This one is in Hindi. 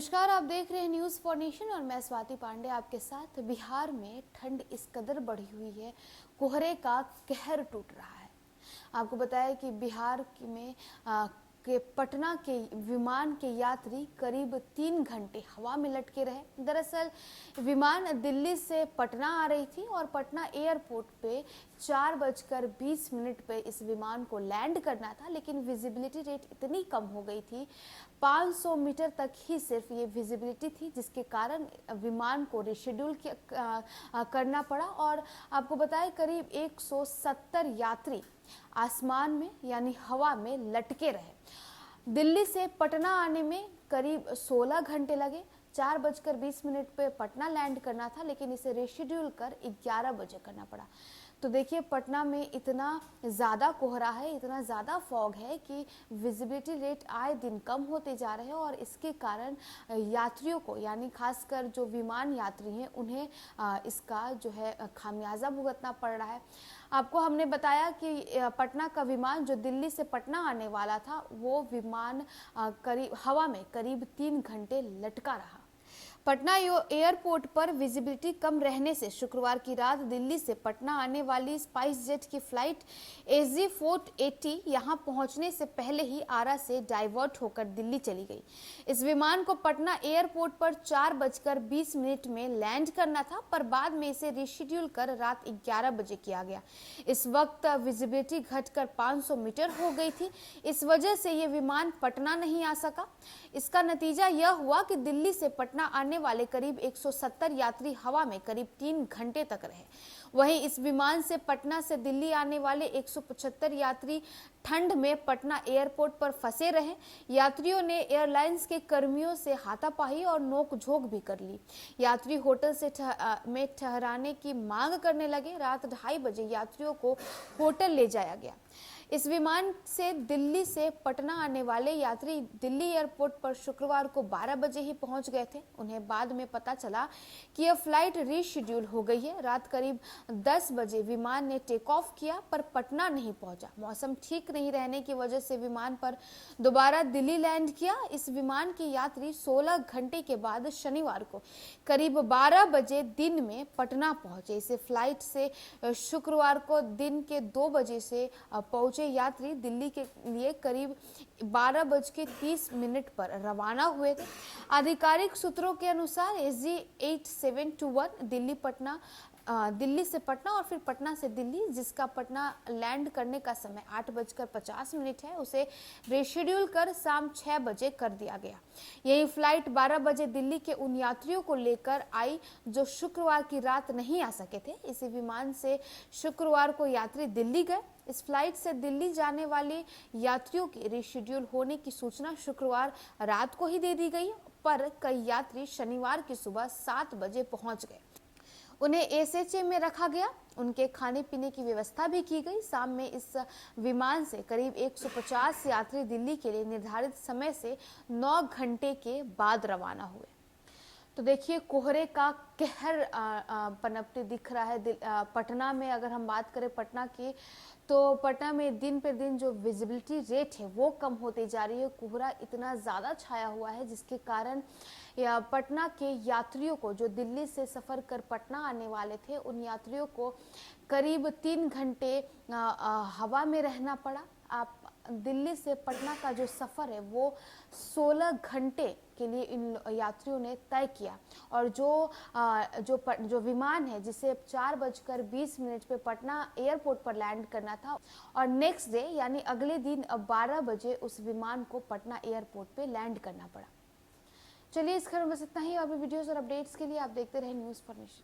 नमस्कार, आप देख रहे हैं न्यूज़ फॉर नेशन और मैं स्वाति पांडे आपके साथ। बिहार में ठंड इस कदर बढ़ी हुई है, कोहरे का कहर टूट रहा है। आपको बताया कि बिहार में के पटना के विमान के यात्री करीब 3 घंटे हवा में लटके रहे। दरअसल विमान दिल्ली से पटना आ रही थी और पटना एयरपोर्ट पे 4:20 पे इस विमान को लैंड करना था, लेकिन विजिबिलिटी रेट इतनी कम हो गई थी, 500 मीटर तक ही सिर्फ ये विजिबिलिटी थी, जिसके कारण विमान को रिशेड्यूल करना पड़ा। और आपको बताएं करीब 170 यात्री आसमान में यानी हवा में लटके रहे। दिल्ली से पटना आने में करीब 16 घंटे लगे। 4:20 पे पटना लैंड करना था, लेकिन इसे रिशेड्यूल कर 11 बजे करना पड़ा। तो देखिए, पटना में इतना ज़्यादा कोहरा है, इतना ज़्यादा फॉग है कि विजिबिलिटी रेट आए दिन कम होते जा रहे हैं और इसके कारण यात्रियों को, यानी खासकर जो विमान यात्री हैं, उन्हें इसका जो है खामियाजा भुगतना पड़ रहा है। आपको हमने बताया कि पटना का विमान जो दिल्ली से पटना आने वाला था, वो विमान करीब हवा में करीब 3 घंटे लटका रहा। पटना एयरपोर्ट पर विजिबिलिटी कम रहने से शुक्रवार की रात दिल्ली से पटना आने वाली स्पाइस जेट की फ्लाइट SG 480 यहां पहुंचने से पहले ही आरा से डाइवर्ट होकर दिल्ली चली गई। इस विमान को पटना एयरपोर्ट पर 4:20 में लैंड करना था, पर बाद में इसे रिशेड्यूल कर रात 11 बजे किया गया। इस वक्त विजिबिलिटी घटकर 500 मीटर हो गई थी। इस वजह से ये विमान पटना नहीं आ सका। इसका नतीजा यह हुआ कि दिल्ली से पटना आने वाले करीब 170 यात्री हवा में करीब 3 घंटे तक रहे। वहीं इस विमान से पटना से दिल्ली आने वाले 175 यात्री ठंड में पटना एयरपोर्ट पर फंसे रहे। यात्रियों ने एयरलाइंस के कर्मियों से हाथापाई और नोक-झोंक भी कर ली। यात्री होटल से में ठहराने की मांग करने लगे। रात 2:30 बजे यात्रियों को होटल ले जाया गया। इस विमान से दिल्ली से पटना आने वाले यात्री दिल्ली एयरपोर्ट पर शुक्रवार को 12 बजे ही पहुंच गए थे। उन्हें बाद में पता चला कि यह फ्लाइट रीशेड्यूल हो गई है। रात करीब 10 बजे विमान ने टेक ऑफ किया, पर पटना नहीं पहुंचा। मौसम ठीक नहीं रहने की वजह से विमान पर दोबारा दिल्ली लैंड किया। इस विमान के यात्री 16 घंटे के बाद शनिवार को करीब 12 बजे दिन में पटना पहुंचे। इस फ्लाइट से शुक्रवार को दिन के 2 बजे से पहुंचे यात्री दिल्ली के लिए करीब 12:30 पर रवाना हुए थे। आधिकारिक सूत्रों के अनुसार SG 8721 दिल्ली से पटना और फिर पटना से दिल्ली, जिसका पटना लैंड करने का समय 8:50 है, उसे रिशेड्यूल कर शाम 6 बजे कर दिया गया। यही फ्लाइट 12 बजे दिल्ली के उन यात्रियों को लेकर आई जो शुक्रवार की रात नहीं आ सके थे। इसी विमान से शुक्रवार को यात्री दिल्ली गए। इस फ्लाइट से दिल्ली जाने वाले यात्रियों के रिशेड्यूल होने की सूचना शुक्रवार रात को ही दे दी गई, पर कई यात्री शनिवार की सुबह 7 बजे पहुंच गए। उन्हें SHA में रखा गया। उनके खाने पीने की व्यवस्था भी की गई। शाम में इस विमान से करीब 150 यात्री दिल्ली के लिए निर्धारित समय से 9 घंटे के बाद रवाना हुए। तो देखिए, कोहरे का कहर पनपते दिख रहा है। पटना में अगर हम बात करें पटना की, तो पटना में दिन पर दिन जो विजिबिलिटी रेट है वो कम होती जा रही है। कोहरा इतना ज़्यादा छाया हुआ है, जिसके कारण पटना के यात्रियों को, जो दिल्ली से सफ़र कर पटना आने वाले थे, उन यात्रियों को करीब 3 घंटे हवा में रहना पड़ा। आप दिल्ली से पटना का जो सफ़र है वो 16 घंटे के लिए इन यात्रियों ने तय किया। और जो विमान है, जिसे 4:20 पे पटना एयरपोर्ट पर लैंड करना था और नेक्स्ट डे यानी अगले दिन 12 बजे उस विमान को पटना एयरपोर्ट पे लैंड करना पड़ा। चलिए, इस खबर में बस इतना ही। और भी वीडियोस और अपडेट्स के लिए आप देखते रहे न्यूज़ फॉर नेशन।